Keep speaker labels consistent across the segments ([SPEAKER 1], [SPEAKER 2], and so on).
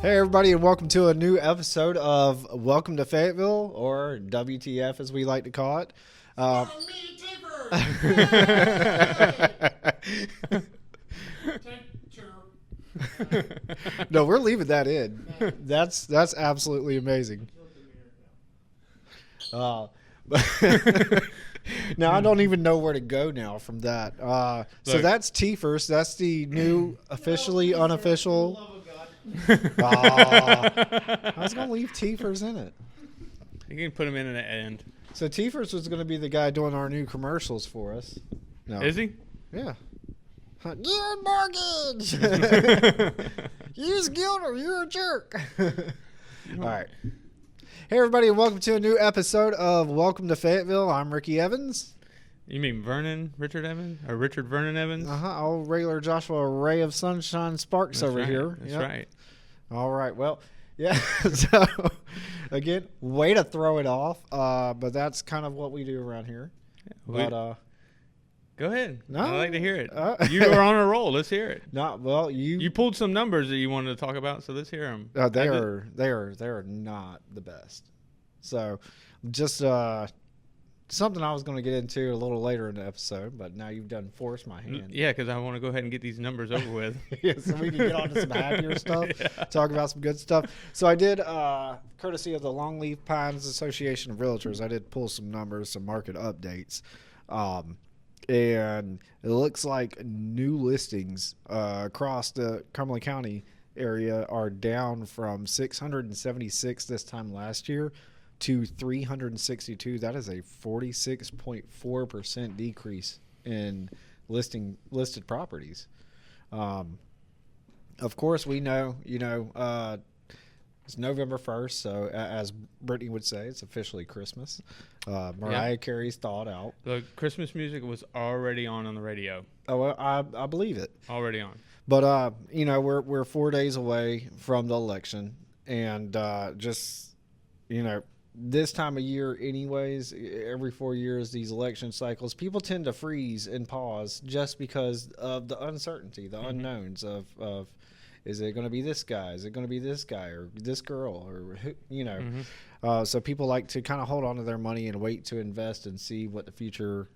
[SPEAKER 1] Hey everybody, and welcome to a new episode of Welcome to Fayetteville, or WTF as we like to call it. No, we're leaving that in. That's absolutely amazing. But now I don't even know where to go now from that. So that's T first. That's the new officially unofficial. I was gonna leave T-Fers in it.
[SPEAKER 2] You can put him in the end.
[SPEAKER 1] So T-Fers was gonna be the guy doing our new commercials for us. No.
[SPEAKER 2] Is he?
[SPEAKER 1] Yeah. You're a mortgage. Use guilt or you're a jerk. All right. Hey everybody, and welcome to a new episode of Welcome to Fayetteville. I'm Ricky Evans.
[SPEAKER 2] You mean Richard Evans? Or Richard Vernon Evans?
[SPEAKER 1] Old regular Joshua Ray of Sunshine Sparks
[SPEAKER 2] That's
[SPEAKER 1] over
[SPEAKER 2] right.
[SPEAKER 1] here.
[SPEAKER 2] That's
[SPEAKER 1] Yep.
[SPEAKER 2] right.
[SPEAKER 1] All right. Well, yeah. So, again, way to throw it off. But that's kind of what we do around here.
[SPEAKER 2] Go ahead.
[SPEAKER 1] No.
[SPEAKER 2] I'd like to hear it. You are on a roll. Let's hear it.
[SPEAKER 1] Not well.
[SPEAKER 2] You pulled some numbers that you wanted to talk about, so let's hear them.
[SPEAKER 1] They are not the best. So, just something I was going to get into a little later in the episode, but now you've done forced my hand.
[SPEAKER 2] Yeah, because I want to go ahead and get these numbers over with.
[SPEAKER 1] Yeah, so we can get on to some happier stuff, talk about some good stuff. So I did, courtesy of the Longleaf Pines Association of Realtors, I did pull some numbers, some market updates. And it looks like new listings across the Cumberland County area are down from 676 this time last year to 362. That is a 46.4% decrease in listed properties. Of course, we know, it's November 1st, so as Brittany would say, it's officially Christmas. Mariah Carey's Thawed Out.
[SPEAKER 2] The Christmas music was already on the radio.
[SPEAKER 1] Oh, well, I believe it.
[SPEAKER 2] Already on.
[SPEAKER 1] But, we're 4 days away from the election, and this time of year anyways, every 4 years, these election cycles, people tend to freeze and pause just because of the uncertainty, the unknowns of is it going to be this guy? Is it going to be this guy or this girl? Or, so people like to kind of hold on to their money and wait to invest and see what the future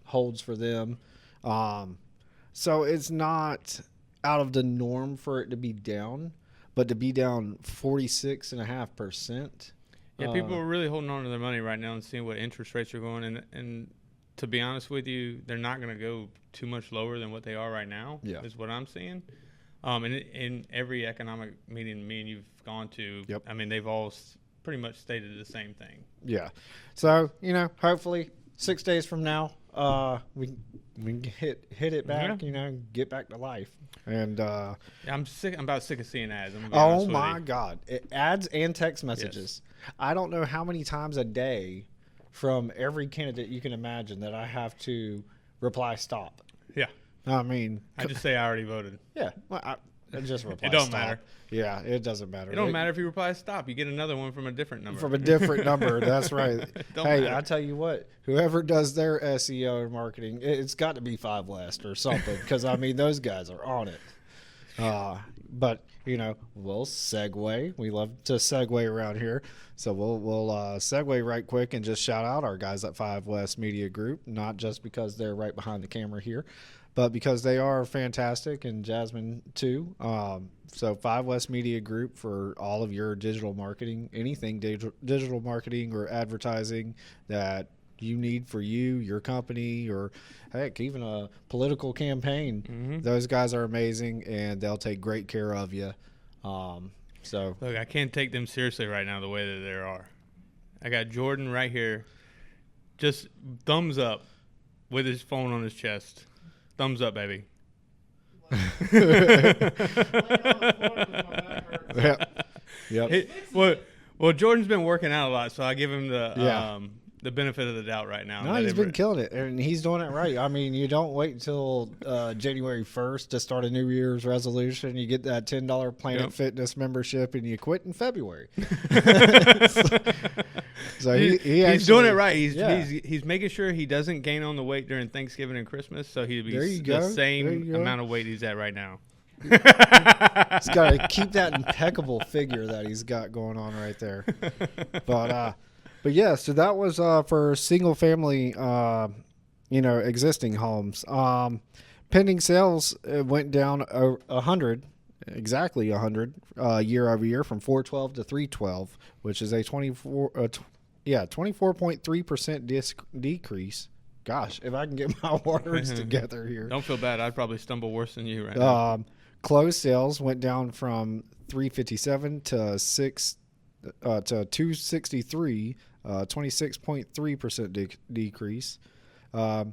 [SPEAKER 1] holds for them. So it's not out of the norm for it to be down, but to be down 46.5%.
[SPEAKER 2] Yeah, people are really holding on to their money right now and seeing what interest rates are going. And to be honest with you, they're not going to go too much lower than what they are right now, is what I'm seeing. And in every economic meeting me and you've gone to, I mean, they've all pretty much stated the same thing. Yeah.
[SPEAKER 1] So, hopefully 6 days from now, we can hit it back, get back to life. And
[SPEAKER 2] I'm about sick of seeing ads.
[SPEAKER 1] Oh my God. Ads and text messages. Yes. I don't know how many times a day from every candidate you can imagine that I have to reply stop.
[SPEAKER 2] Yeah.
[SPEAKER 1] I mean,
[SPEAKER 2] I just say I already voted.
[SPEAKER 1] Yeah. Well, I just reply
[SPEAKER 2] It don't
[SPEAKER 1] stop.
[SPEAKER 2] matter.
[SPEAKER 1] Yeah, it doesn't matter.
[SPEAKER 2] It don't matter if you reply stop. You get another one from a different number.
[SPEAKER 1] From a different number. That's right. Hey,
[SPEAKER 2] matter.
[SPEAKER 1] I tell you what, whoever does their SEO and marketing, it's got to be Five West or something, because, I mean, those guys are on it. But, we'll segue. We love to segue around here. So we'll segue right quick and just shout out our guys at Five West Media Group, not just because they're right behind the camera here, but because they are fantastic, and Jasmine too. So Five West Media Group for all of your digital marketing, anything digital marketing or advertising that you need for your company, or heck, even a political campaign. Mm-hmm. Those guys are amazing, and they'll take great care of you. So
[SPEAKER 2] look, I can't take them seriously right now the way that they are. I got Jordan right here, just thumbs up with his phone on his chest. Thumbs up, baby.
[SPEAKER 1] Yep.
[SPEAKER 2] Well, Jordan's been working out a lot, so I give him the benefit of the doubt right now.
[SPEAKER 1] No, he's been killing it, and he's doing it right. I mean, you don't wait until January 1st to start a New Year's resolution. You get that $10 Planet Fitness membership, and you quit in February. So he's
[SPEAKER 2] doing it right. He's making sure he doesn't gain on the weight during Thanksgiving and Christmas, so he'll be the same amount of weight he's at right now.
[SPEAKER 1] He's got to keep that impeccable figure that he's got going on right there. But yeah, so that was for single family, existing homes. Pending sales went down 100, exactly 100 year over year, from 412 to 312, which is a 24.3% decrease. Gosh, if I can get my words together here.
[SPEAKER 2] Don't feel bad. I'd probably stumble worse than you right now.
[SPEAKER 1] Closed sales went down from 357 to 263, 26.3% decrease. But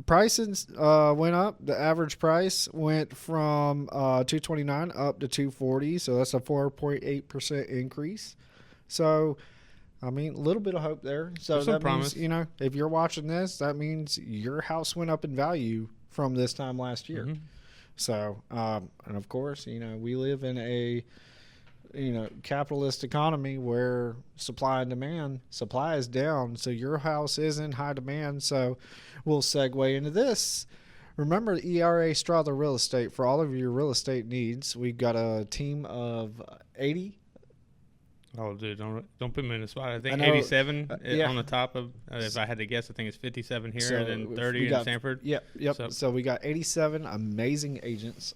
[SPEAKER 1] prices went up. The average price went from 229 up to 240, so that's a 4.8% increase. So, I mean, a little bit of hope there. So that means, if you're watching this, that means your house went up in value from this time last year. Mm-hmm. So, and of course, we live in a, capitalist economy where supply and demand, supply is down. So your house is in high demand. So we'll segue into this. Remember ERA Strother Real Estate for all of your real estate needs. We've got a team of 80.
[SPEAKER 2] Oh, dude, don't put me in the spot. I think 87 on the top of, if I had to guess, I think it's 57 here, and then 30 in Sanford.
[SPEAKER 1] Yep. So we got 87 amazing agents,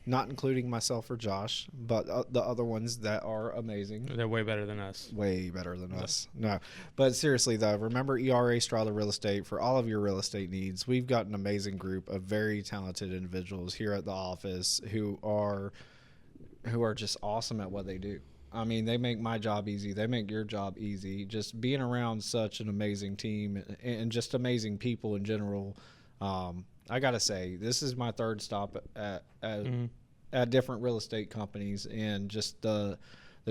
[SPEAKER 1] not including myself or Josh, but the other ones that are amazing.
[SPEAKER 2] They're way better than us.
[SPEAKER 1] Way better than us. No. But seriously, though, remember ERA Strother Real Estate for all of your real estate needs. We've got an amazing group of very talented individuals here at the office who are just awesome at what they do. I mean, they make my job easy. They make your job easy. Just being around such an amazing team and just amazing people in general. I got to say, this is my third stop at different real estate companies, and just the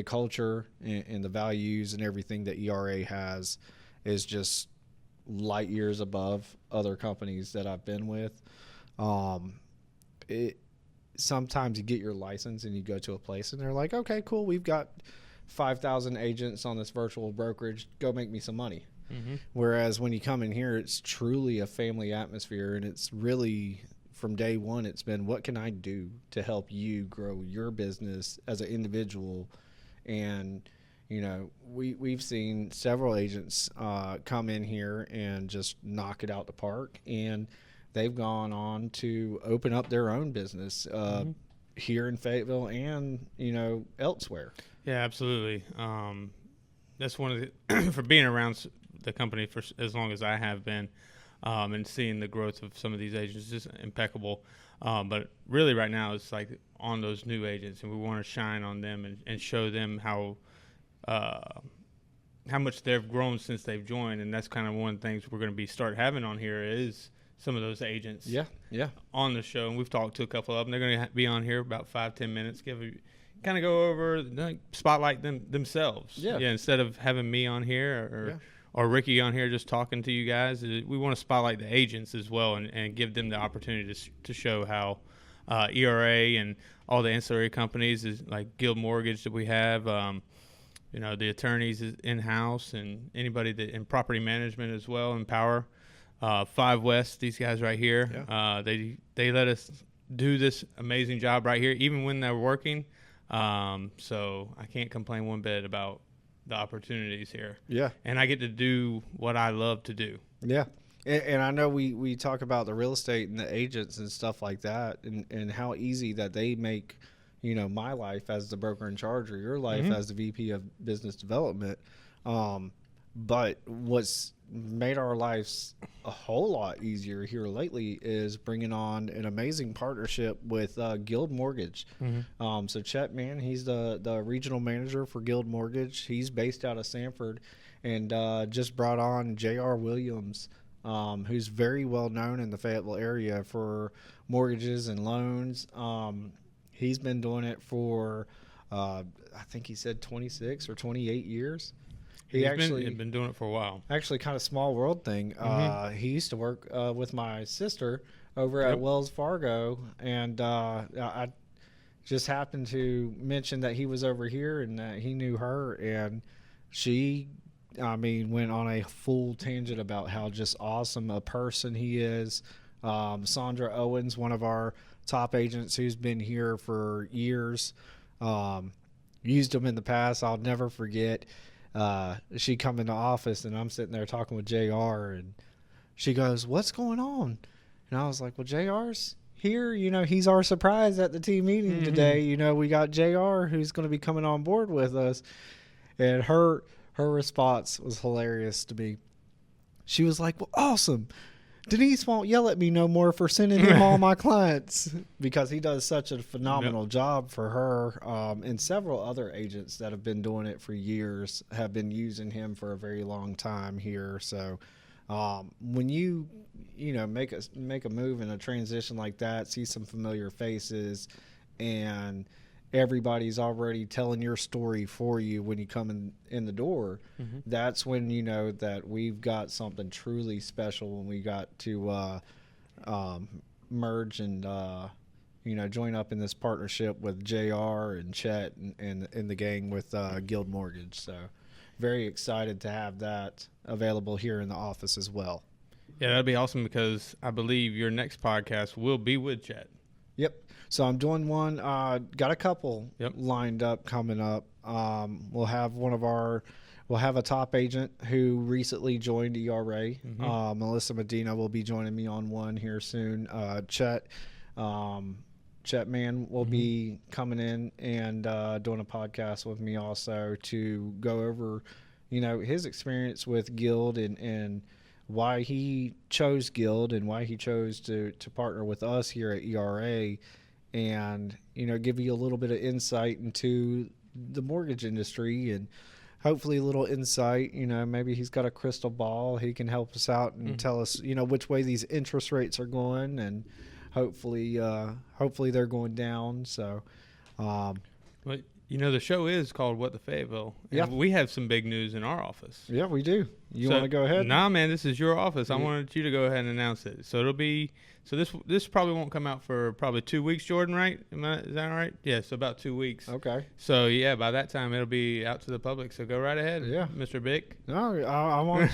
[SPEAKER 1] culture and the values and everything that ERA has is just light years above other companies that I've been with. Sometimes you get your license and you go to a place and they're like, okay, cool, we've got 5,000 agents on this virtual brokerage, go make me some money. Mm-hmm. Whereas when you come in here, it's truly a family atmosphere, and it's really, from day one, it's been, what can I do to help you grow your business as an individual? And we've seen several agents come in here and just knock it out the park, and they've gone on to open up their own business here in Fayetteville and, elsewhere.
[SPEAKER 2] Yeah, absolutely. That's one of the, for being around the company for as long as I have been, and seeing the growth of some of these agents is just impeccable. But really right now it's like on those new agents, and we want to shine on them and show them how much they've grown since they've joined. And that's kind of one of the things we're going to start having on here is some of those agents on the show. And we've talked to a couple of them. They're going to be on here about 5-10 minutes, kind of go over, spotlight themselves. Yeah, instead of having me on here or Ricky on here just talking to you guys, we want to spotlight the agents as well and give them the opportunity to show how ERA and all the ancillary companies is like Guild Mortgage that we have, the attorneys in-house, and anybody that in property management as well, and Power. 5 West, these guys right here, they let us do this amazing job right here, even when they're working. So I can't complain one bit about the opportunities here. Yeah. And I get to do what I love to do.
[SPEAKER 1] Yeah. And I know we talk about the real estate and the agents and stuff like that, and how easy that they make, my life as the broker in charge, or your life as the VP of business development. But what's made our lives a whole lot easier here lately is bringing on an amazing partnership with Guild Mortgage. Mm-hmm. So Chet, man, he's the regional manager for Guild Mortgage. He's based out of Sanford, and just brought on J.R. Williams, who's very well known in the Fayetteville area for mortgages and loans. He's been doing it for, I think he said 26 or 28 years.
[SPEAKER 2] He's been doing it for a while.
[SPEAKER 1] Actually, kind of small world thing. He used to work with my sister over at Wells Fargo, and I just happened to mention that he was over here and that he knew her, and she, went on a full tangent about how just awesome a person he is, Sandra Owens, one of our top agents who's been here for years. Used them in the past. I'll never forget. She come into office and I'm sitting there talking with JR and she goes, "What's going on?" And I was like, "Well, JR's here. He's our surprise at the team meeting today. We got JR who's going to be coming on board with us." And her response was hilarious to me. She was like, "Well, awesome. Denise won't yell at me no more for sending him all my clients," because he does such a phenomenal job for her. And several other agents that have been doing it for years have been using him for a very long time here. So when you make a move in a transition like that, see some familiar faces, and everybody's already telling your story for you when you come in the door, that's when you know that we've got something truly special when we got to merge and join up in this partnership with JR and Chet and the gang with Guild Mortgage. So very excited to have that available here in the office as well.
[SPEAKER 2] Yeah, that'd be awesome because I believe your next podcast will be with Chet.
[SPEAKER 1] Yep. So I'm doing one, got a couple lined up coming up. We'll have a top agent who recently joined ERA. Melissa Medina will be joining me on one here soon. Chet Man will be coming in and doing a podcast with me also to go over, his experience with Guild and why he chose Guild and why he chose to partner with us here at ERA. And give you a little bit of insight into the mortgage industry and hopefully a little insight. Maybe he's got a crystal ball. He can help us out and tell us which way these interest rates are going, and hopefully they're going down. So
[SPEAKER 2] the show is called What the Fayetteville. Yeah, we have some big news in our office.
[SPEAKER 1] Yeah, we do. You want to go ahead?
[SPEAKER 2] Nah, man, this is your office. I wanted you to go ahead and announce it. So it'll be. So this probably won't come out for probably 2 weeks, Jordan, right? Is that right? Yeah, so about 2 weeks.
[SPEAKER 1] Okay.
[SPEAKER 2] So, yeah, by that time, it'll be out to the public. So go right ahead, Mr. Bick.
[SPEAKER 1] No, I want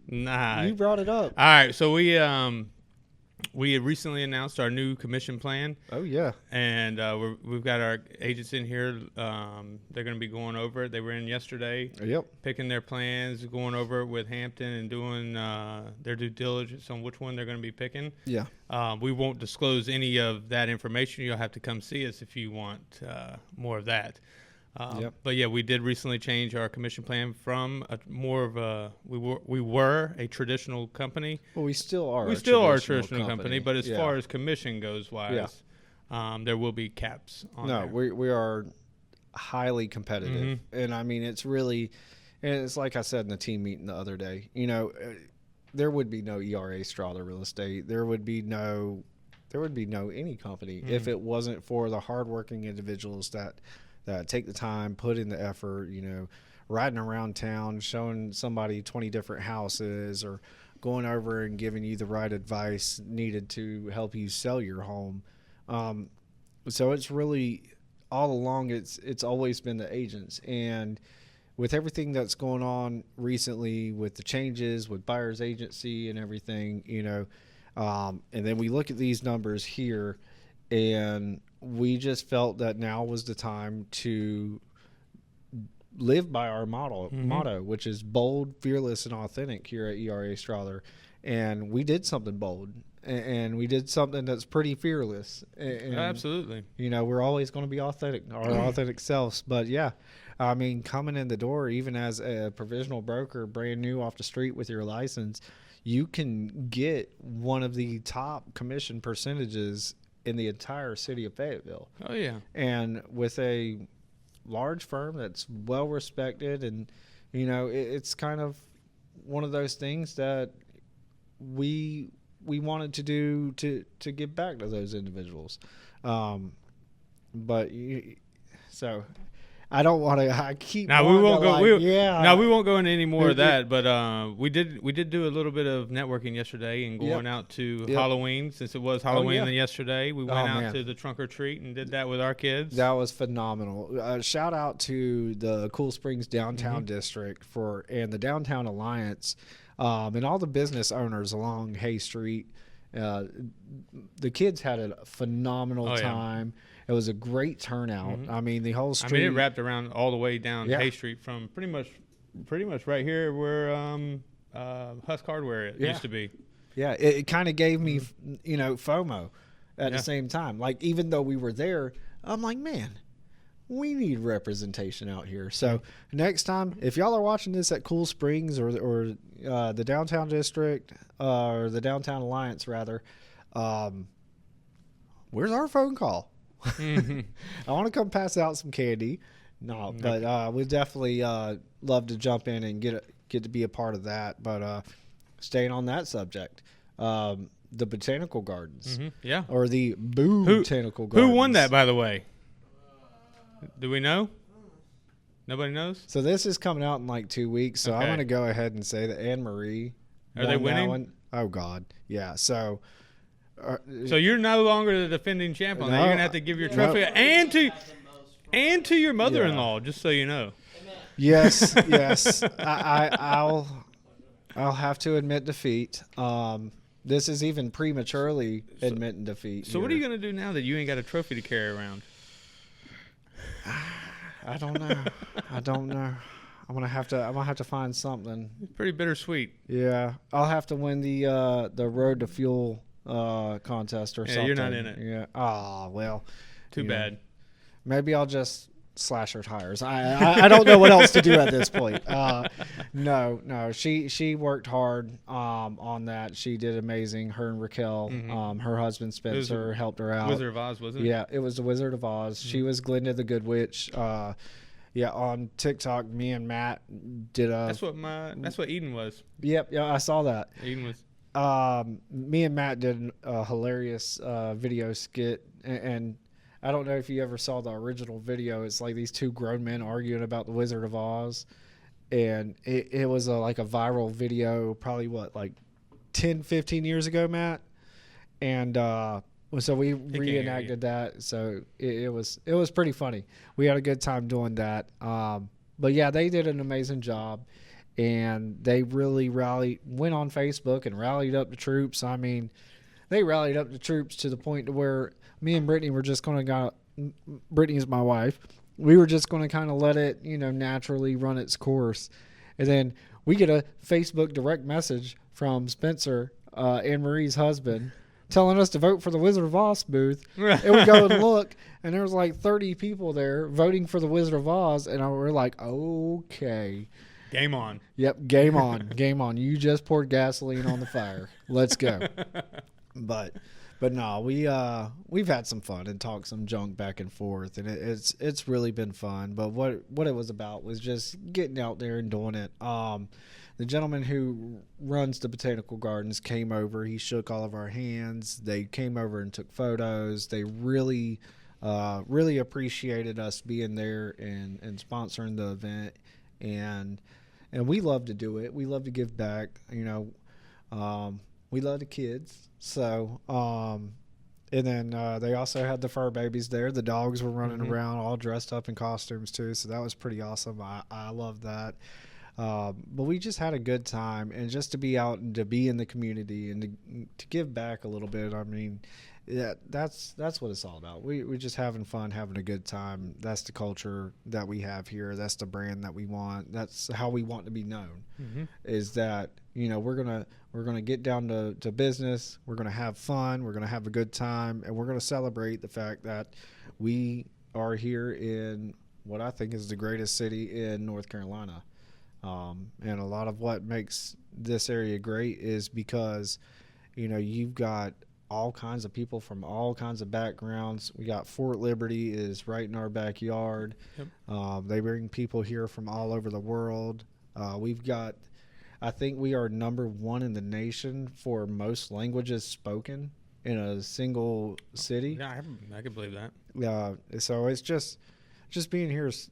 [SPEAKER 2] Nah.
[SPEAKER 1] You brought it up.
[SPEAKER 2] All right, so we had recently announced our new commission plan.
[SPEAKER 1] Oh, yeah.
[SPEAKER 2] And we've got our agents in here. They're going to be going over it. They were in yesterday.
[SPEAKER 1] Yep.
[SPEAKER 2] Picking their plans, going over it with Hampton and doing their due diligence on which one they're going to be picking.
[SPEAKER 1] Yeah.
[SPEAKER 2] We won't disclose any of that information. You'll have to come see us if you want more of that. But yeah, we did recently change our commission plan from we were a traditional company.
[SPEAKER 1] Well, we still are.
[SPEAKER 2] We still are a traditional company, but as far as commission goes wise, there will be caps on there.
[SPEAKER 1] We are highly competitive, and I mean it's really, and it's like I said in the team meeting the other day. There would be no ERA Strother Real Estate. There would be no any company if it wasn't for the hardworking individuals that take the time, put in the effort, riding around town, showing somebody 20 different houses or going over and giving you the right advice needed to help you sell your home. So it's really all along, it's always been the agents. And with everything that's going on recently with the changes with buyer's agency and everything, and then we look at these numbers here and we just felt that now was the time to live by our motto, which is bold, fearless, and authentic here at ERA Strother. And we did something bold, and we did something that's pretty fearless. And,
[SPEAKER 2] absolutely.
[SPEAKER 1] We're always going to be authentic, our authentic selves. But, yeah, I mean, coming in the door, even as a provisional broker, brand new off the street with your license, you can get one of the top commission percentages in the entire city of Fayetteville.
[SPEAKER 2] Oh, yeah.
[SPEAKER 1] And with a large firm that's well respected, and it's kind of one of those things that we wanted to do to give back to those individuals. So I don't want to. I keep.
[SPEAKER 2] Now we won't go. We won't go into any more of that. But we did do a little bit of networking yesterday and going out to Halloween, since it was Halloween yesterday. We went out to the trunk or treat and did that with our kids.
[SPEAKER 1] That was phenomenal. Shout out to the Cool Springs Downtown District and the Downtown Alliance, and all the business owners along Hay Street The kids had a phenomenal time. It was a great turnout. I mean, the whole street.
[SPEAKER 2] I mean, it wrapped around all the way down Hay Street from pretty much right here where Husk Hardware used to be.
[SPEAKER 1] Yeah, it kind of gave me, FOMO at the same time. Like, even though we were there, I'm like, man, we need representation out here. So next time, if y'all are watching this at Cool Springs or the downtown district or the downtown alliance rather, where's our phone call? I want to come pass out some candy. No, but we'd definitely love to jump in and get to be a part of that. But staying on that subject, the botanical gardens, or the botanical gardens.
[SPEAKER 2] Who won that, by the way? Do we know? Nobody knows?
[SPEAKER 1] So this is coming out in like 2 weeks. So I'm going to go ahead and say that Anne Marie.
[SPEAKER 2] Are they winning?
[SPEAKER 1] That one. Oh, God. Yeah. So
[SPEAKER 2] you're no longer the defending champ on that. You're going to have to give your trophy and to your mother-in-law, just so you know.
[SPEAKER 1] Yes. I'll have to admit defeat. This is even prematurely admitting defeat.
[SPEAKER 2] So what are you going to do now that you ain't got a trophy to carry around?
[SPEAKER 1] I don't know. I'm gonna have to find something.
[SPEAKER 2] It's pretty bittersweet.
[SPEAKER 1] Yeah, I'll have to win the Road to Fuel contest or something.
[SPEAKER 2] Yeah, you're not in it.
[SPEAKER 1] Yeah. Oh well.
[SPEAKER 2] Too bad.
[SPEAKER 1] Maybe I'll just slash her tires. I don't know what else to do at this point. No. She worked hard on that. She did amazing. Her and Raquel, her husband Spencer helped her out.
[SPEAKER 2] Wizard of Oz, was it?
[SPEAKER 1] Yeah, it was the Wizard of Oz. She was Glinda the Good Witch. On TikTok, me and Matt did a.
[SPEAKER 2] That's what Eden was.
[SPEAKER 1] Yep. Yeah, I saw that.
[SPEAKER 2] Eden was.
[SPEAKER 1] Me and Matt did a hilarious video skit, and I don't know if you ever saw the original video. It's like these two grown men arguing about the Wizard of Oz, and it was like a viral video, probably like 10, 15 years ago, Matt. And so we reenacted that. So it was pretty funny. We had a good time doing that. But yeah, they did an amazing job, and they really went on Facebook and rallied up the troops. I mean, they rallied up the troops to the point to where me and Brittany were just going to Brittany is my wife. We were just going to kind of let it, naturally run its course. And then we get a Facebook direct message from Spencer, Anne Marie's husband, telling us to vote for the Wizard of Oz booth. And we go and look, and there was like 30 people there voting for the Wizard of Oz. And we're like, okay.
[SPEAKER 2] Game on.
[SPEAKER 1] Yep, game on. Game on. You just poured gasoline on the fire. Let's go. But no, we've had some fun and talked some junk back and forth, and it's really been fun. But what it was about was just getting out there and doing it. The gentleman who runs the botanical gardens came over. He shook all of our hands. They came over and took photos. They really appreciated us being there and sponsoring the event, and we love to do it. We love to give back. We love the kids. So, and then they also had the fur babies there. The dogs were running around all dressed up in costumes too. So that was pretty awesome. I love that. But we just had a good time, and just to be out and to be in the community and to give back a little bit. I mean, that's what it's all about. We're just having fun, having a good time. That's the culture that we have here. That's the brand that we want. That's how we want to be known. Is that we're gonna get down to business. We're gonna have fun. We're gonna have a good time, and we're gonna celebrate the fact that we are here in what I think is the greatest city in North Carolina. And a lot of what makes this area great is because you've got all kinds of people from all kinds of backgrounds. We got Fort Liberty is right in our backyard. Yep. They bring people here from all over the world. I think we are number one in the nation for most languages spoken in a single city.
[SPEAKER 2] Yeah, I can believe that.
[SPEAKER 1] So it's just being here is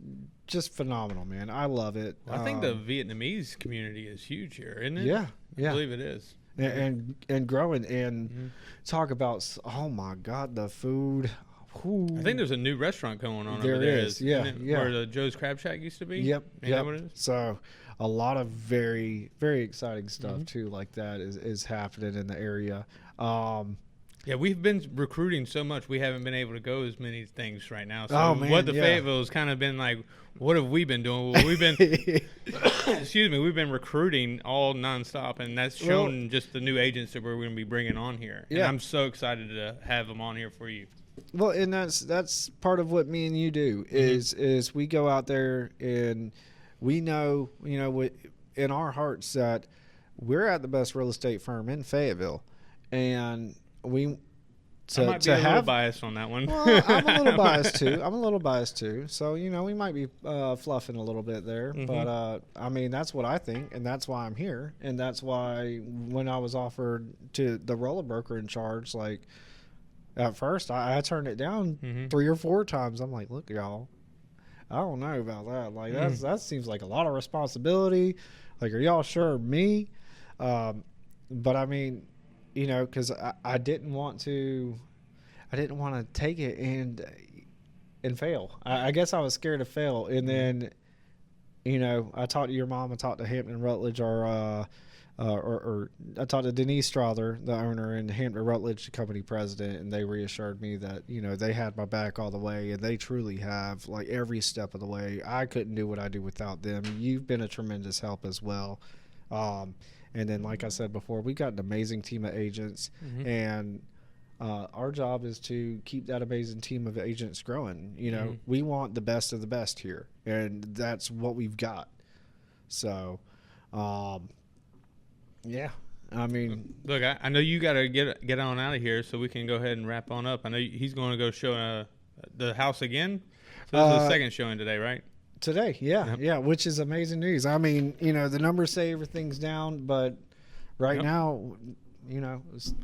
[SPEAKER 1] just phenomenal, man. I love it.
[SPEAKER 2] I think the Vietnamese community is huge here, isn't it?
[SPEAKER 1] Yeah.
[SPEAKER 2] I believe it is.
[SPEAKER 1] And growing, and talk about, oh my God, the food.
[SPEAKER 2] I think there's a new restaurant going on
[SPEAKER 1] there
[SPEAKER 2] over there.
[SPEAKER 1] Yeah.
[SPEAKER 2] Where the Joe's Crab Shack used to be.
[SPEAKER 1] Yep.
[SPEAKER 2] Ain't that what it is?
[SPEAKER 1] So a lot of very, very exciting stuff too, like that is happening in the area.
[SPEAKER 2] Yeah, we've been recruiting so much, we haven't been able to go as many things right now. So Fayetteville's kind of been like, what have we been doing? Well, we've been, we've been recruiting all nonstop, and that's shown just the new agents that we're going to be bringing on here. And I'm so excited to have them on here for you.
[SPEAKER 1] Well, and that's part of what me and you do is we go out there and we know, in our hearts that we're at the best real estate firm in Fayetteville, and I might be a little biased on that one. Well, I'm a little biased too. So, we might be fluffing a little bit there. But, that's what I think, and that's why I'm here. And that's why when I was offered to the roller broker in charge, like, at first, I turned it down 3 or 4 times. I'm like, look, y'all, I don't know about that. Like, that seems like a lot of responsibility. Like, are y'all sure of me? But, because I didn't want to take it and fail. I guess I was scared to fail. And then, I talked to your mom. I talked to Hampton Rutledge, or I talked to Denise Strother, the owner, and Hampton Rutledge, the company president, and they reassured me that, they had my back all the way, and they truly have, like, every step of the way. I couldn't do what I do without them. You've been a tremendous help as well. And then, like I said before, we've got an amazing team of agents, and our job is to keep that amazing team of agents growing. We want the best of the best here, and that's what we've got. So, yeah.
[SPEAKER 2] Look, I know you got to get on out of here so we can go ahead and wrap on up. I know he's going to go show the house again. So this is the second showing today, right?
[SPEAKER 1] Today, yeah, which is amazing news. The numbers say everything's down, but right now,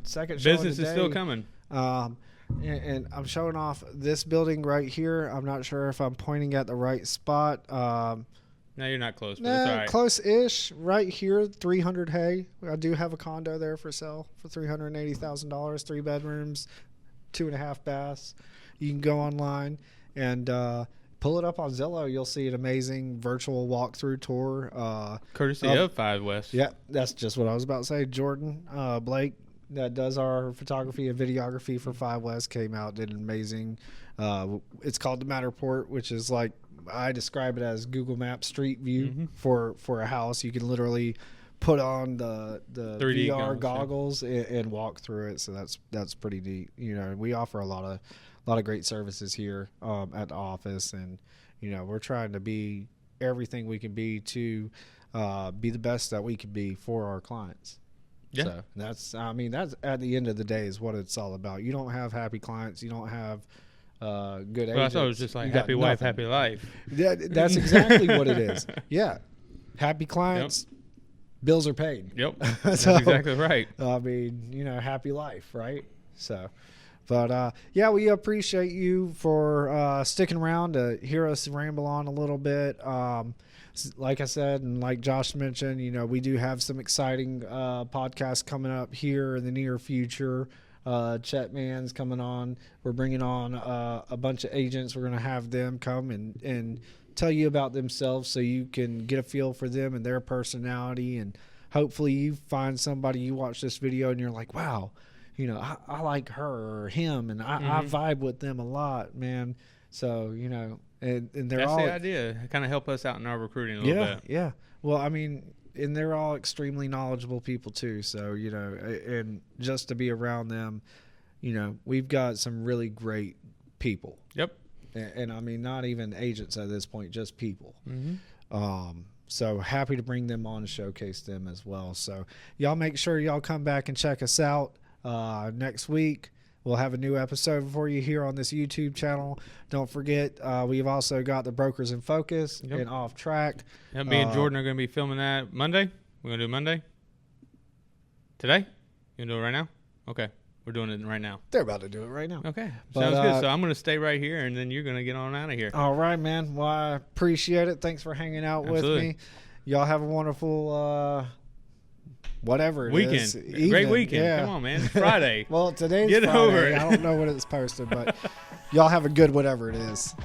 [SPEAKER 1] second showing
[SPEAKER 2] business
[SPEAKER 1] today,
[SPEAKER 2] is still coming.
[SPEAKER 1] And I'm showing off this building right here. I'm not sure if I'm pointing at the right spot.
[SPEAKER 2] No, you're not close, but it's all right.
[SPEAKER 1] Close-ish. Right here, 300 hay. I do have a condo there for sale for $380,000, 3 bedrooms, 2.5 baths. You can go online and pull it up on Zillow. You'll see an amazing virtual walkthrough tour.
[SPEAKER 2] Courtesy of 5 West.
[SPEAKER 1] Yeah, that's just what I was about to say. Jordan Blake, that does our photography and videography for 5 West, came out, did an amazing. It's called the Matterport, which is like, I describe it as Google Maps Street View for a house. You can literally put on the
[SPEAKER 2] 3D
[SPEAKER 1] VR goggles and walk through it. So that's pretty neat. We offer a lot of great services here at the office, and we're trying to be everything we can be to be the best that we can be for our clients. Yeah. So that's at the end of the day is what it's all about. You don't have happy clients. You don't have good agents.
[SPEAKER 2] Well, I thought it was just like happy wife, happy life.
[SPEAKER 1] That's exactly what it is. Yeah. Happy clients, bills are paid.
[SPEAKER 2] Yep. That's exactly right.
[SPEAKER 1] Happy life, right? So, but we appreciate you for sticking around to hear us ramble on a little bit. Like I said, and like Josh mentioned, we do have some exciting podcasts coming up here in the near future. Chet Mann's coming on. We're bringing on a bunch of agents. We're going to have them come and tell you about themselves so you can get a feel for them and their personality. And hopefully you find somebody, you watch this video and you're like, wow, I like her or him, and I vibe with them a lot, man. So, and they're
[SPEAKER 2] that's
[SPEAKER 1] all
[SPEAKER 2] the idea. Kind of help us out in our recruiting a little bit.
[SPEAKER 1] Yeah. Well, and they're all extremely knowledgeable people too. So, and just to be around them, we've got some really great people.
[SPEAKER 2] Yep.
[SPEAKER 1] And not even agents at this point, just people. So happy to bring them on and showcase them as well. So y'all make sure y'all come back and check us out next week. We'll have a new episode for you here on this YouTube channel. Don't forget, we've also got the Brokers in Focus and Off Track.
[SPEAKER 2] Yeah, me and Jordan are going to be filming that Monday. We're going to do it Monday? Today? You going to do it right now? Okay. We're doing it right now.
[SPEAKER 1] They're about to do it right now.
[SPEAKER 2] Okay. Sounds good. So I'm going to stay right here, and then you're going to get on out of here.
[SPEAKER 1] All right, man. Well, I appreciate it. Thanks for hanging out with me. Y'all have a wonderful whatever it
[SPEAKER 2] weekend.
[SPEAKER 1] Is.
[SPEAKER 2] Great weekend. Yeah. Come on, man. It's Friday.
[SPEAKER 1] Well, today's
[SPEAKER 2] Get
[SPEAKER 1] Friday.
[SPEAKER 2] over it.
[SPEAKER 1] I don't know when it's posted, but Y'all have a good whatever it is.